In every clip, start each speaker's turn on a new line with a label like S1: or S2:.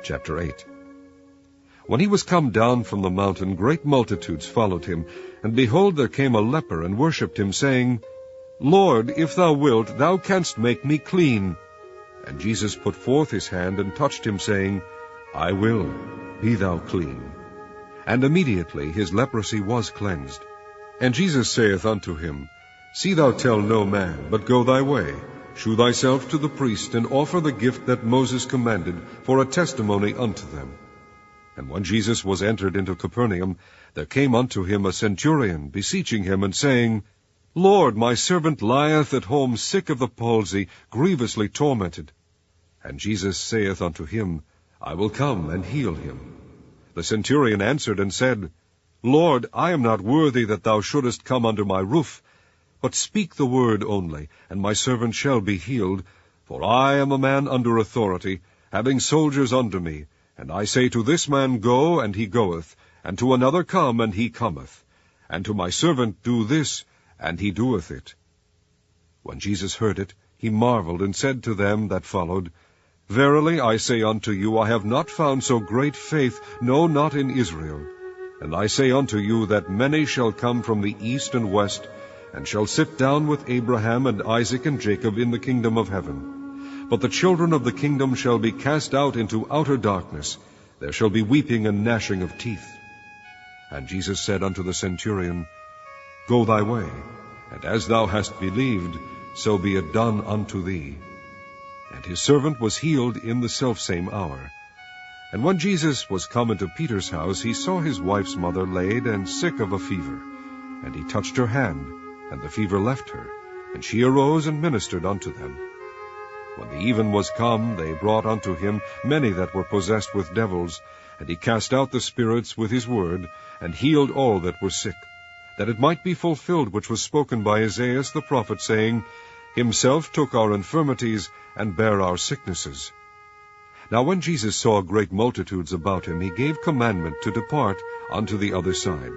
S1: Chapter 8. When he was come down from the mountain, great multitudes followed him. And behold, there came a leper, and worshipped him, saying, Lord, if thou wilt, thou canst make me clean. And Jesus put forth his hand, and touched him, saying, I will, be thou clean. And immediately his leprosy was cleansed. And Jesus saith unto him, See thou tell no man, but go thy way. Shew thyself to the priest, and offer the gift that Moses commanded, for a testimony unto them. And when Jesus was entered into Capernaum, there came unto him a centurion, beseeching him, and saying, Lord, my servant lieth at home sick of the palsy, grievously tormented. And Jesus saith unto him, I will come and heal him. The centurion answered and said, Lord, I am not worthy that thou shouldest come under my roof, but speak the word only, and my servant shall be healed. For I am a man under authority, having soldiers under me. And I say to this man, Go, and he goeth, and to another, Come, and he cometh, and to my servant, Do this, and he doeth it. When Jesus heard it, he marveled, and said to them that followed, Verily I say unto you, I have not found so great faith, no, not in Israel. And I say unto you, that many shall come from the east and west, and shall sit down with Abraham and Isaac and Jacob in the kingdom of heaven. But the children of the kingdom shall be cast out into outer darkness. There shall be weeping and gnashing of teeth. And Jesus said unto the centurion, Go thy way, and as thou hast believed, so be it done unto thee. And his servant was healed in the selfsame hour. And when Jesus was come into Peter's house, he saw his wife's mother laid and sick of a fever. And he touched her hand, and the fever left her, and she arose and ministered unto them. When the even was come, they brought unto him many that were possessed with devils, and he cast out the spirits with his word, and healed all that were sick, that it might be fulfilled which was spoken by Isaiah the prophet, saying, Himself took our infirmities, and bare our sicknesses. Now when Jesus saw great multitudes about him, he gave commandment to depart unto the other side.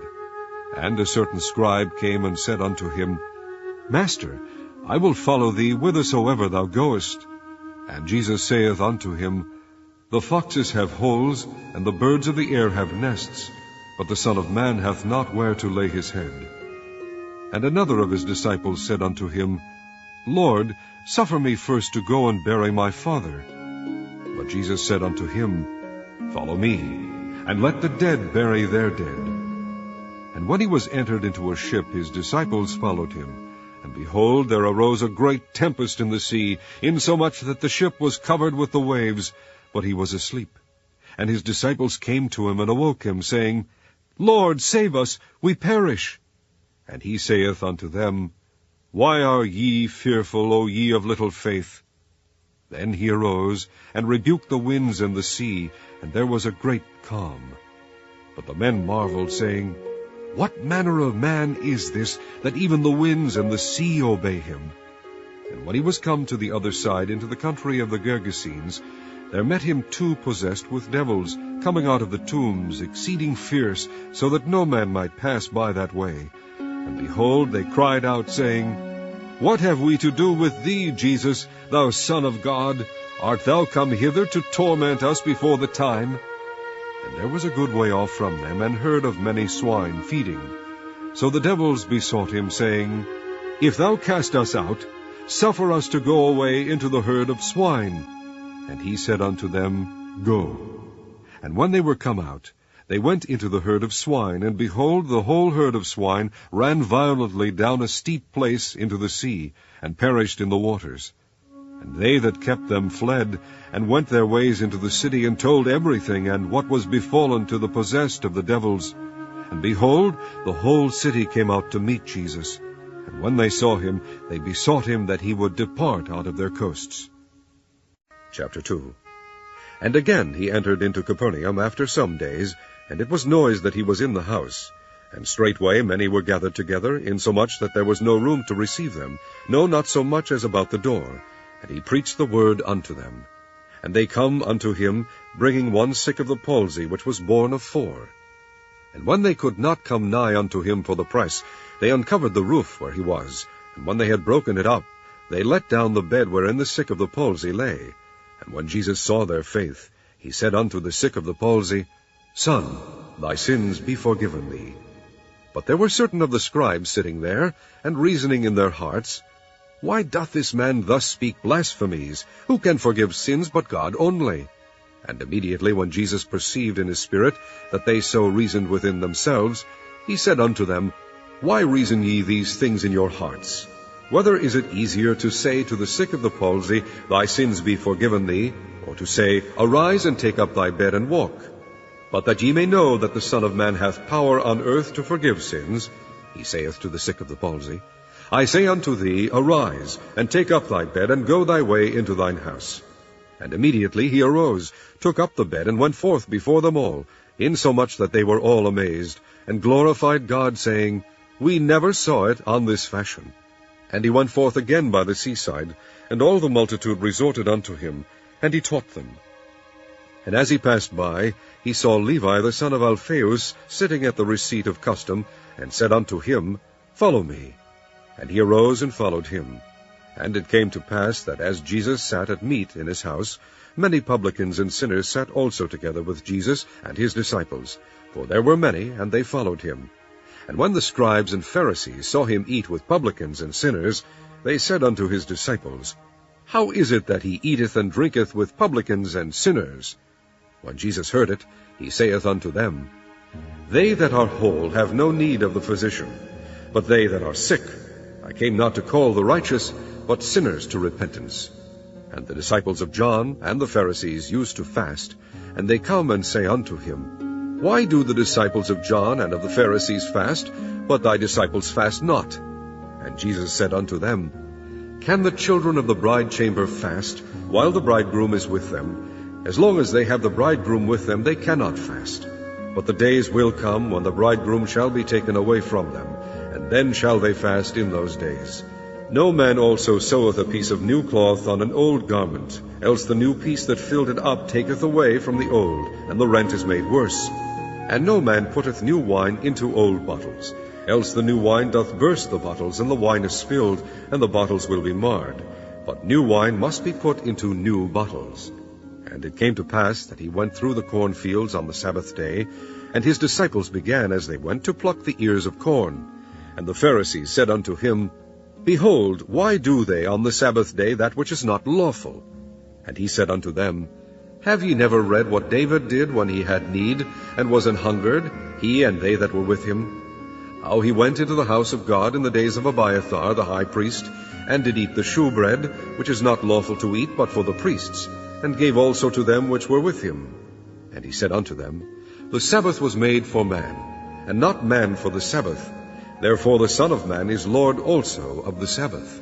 S1: And a certain scribe came and said unto him, Master, I will follow thee whithersoever thou goest. And Jesus saith unto him, The foxes have holes, and the birds of the air have nests, but the Son of Man hath not where to lay his head. And another of his disciples said unto him, Lord, suffer me first to go and bury my father. But Jesus said unto him, Follow me, and let the dead bury their dead. And when he was entered into a ship, his disciples followed him. And behold, there arose a great tempest in the sea, insomuch that the ship was covered with the waves, but he was asleep. And his disciples came to him, and awoke him, saying, Lord, save us, we perish. And he saith unto them, Why are ye fearful, O ye of little faith? Then he arose, and rebuked the winds and the sea, and there was a great calm. But the men marveled, saying, What manner of man is this, that even the winds and the sea obey him? And when he was come to the other side, into the country of the Gergesenes, there met him two possessed with devils, coming out of the tombs, exceeding fierce, so that no man might pass by that way. And behold, they cried out, saying, What have we to do with thee, Jesus, thou Son of God? Art thou come hither to torment us before the time? And there was a good way off from them an herd of many swine feeding. So the devils besought him, saying, If thou cast us out, suffer us to go away into the herd of swine. And he said unto them, Go. And when they were come out, they went into the herd of swine, and behold, the whole herd of swine ran violently down a steep place into the sea, and perished in the waters. And they that kept them fled, and went their ways into the city, and told everything, and what was befallen to the possessed of the devils. And behold, the whole city came out to meet Jesus. And when they saw him, they besought him that he would depart out of their coasts. Chapter 2. And again he entered into Capernaum after some days, and it was noised that he was in the house. And straightway many were gathered together, insomuch that there was no room to receive them, no, not so much as about the door. And he preached the word unto them. And they come unto him, bringing one sick of the palsy, which was borne of 4. And when they could not come nigh unto him for the press, they uncovered the roof where he was. And when they had broken it up, they let down the bed wherein the sick of the palsy lay. And when Jesus saw their faith, he said unto the sick of the palsy, Son, thy sins be forgiven thee. But there were certain of the scribes sitting there, and reasoning in their hearts, Why doth this man thus speak blasphemies? Who can forgive sins but God only? And immediately when Jesus perceived in his spirit that they so reasoned within themselves, he said unto them, Why reason ye these things in your hearts? Whether is it easier to say to the sick of the palsy, Thy sins be forgiven thee, or to say, Arise and take up thy bed and walk? But that ye may know that the Son of Man hath power on earth to forgive sins, he saith to the sick of the palsy, I say unto thee, Arise, and take up thy bed, and go thy way into thine house. And immediately he arose, took up the bed, and went forth before them all, insomuch that they were all amazed, and glorified God, saying, We never saw it on this fashion. And he went forth again by the seaside, and all the multitude resorted unto him, and he taught them. And as he passed by, he saw Levi the son of Alphaeus sitting at the receipt of custom, and said unto him, Follow me. And he arose and followed him. And it came to pass that as Jesus sat at meat in his house, many publicans and sinners sat also together with Jesus and his disciples, for there were many, and they followed him. And when the scribes and Pharisees saw him eat with publicans and sinners, they said unto his disciples, How is it that he eateth and drinketh with publicans and sinners? When Jesus heard it, he saith unto them, They that are whole have no need of the physician, but they that are sick. I came not to call the righteous, but sinners to repentance. And the disciples of John and the Pharisees used to fast, and they come and say unto him, Why do the disciples of John and of the Pharisees fast, but thy disciples fast not? And Jesus said unto them, Can the children of the bride chamber fast, while the bridegroom is with them? As long as they have the bridegroom with them, they cannot fast. But the days will come when the bridegroom shall be taken away from them, and then shall they fast in those days. No man also seweth a piece of new cloth on an old garment, else the new piece that filled it up taketh away from the old, and the rent is made worse. And no man putteth new wine into old bottles, else the new wine doth burst the bottles, and the wine is spilled, and the bottles will be marred. But new wine must be put into new bottles. And it came to pass that he went through the cornfields on the Sabbath day, and his disciples began as they went to pluck the ears of corn. And the Pharisees said unto him, Behold, why do they on the Sabbath day that which is not lawful? And he said unto them, Have ye never read what David did when he had need, and was an hungered, he and they that were with him? How he went into the house of God in the days of Abiathar the high priest, and did eat the shewbread, which is not lawful to eat but for the priests, and gave also to them which were with him. And he said unto them, The Sabbath was made for man, and not man for the Sabbath. Therefore the Son of Man is Lord also of the Sabbath.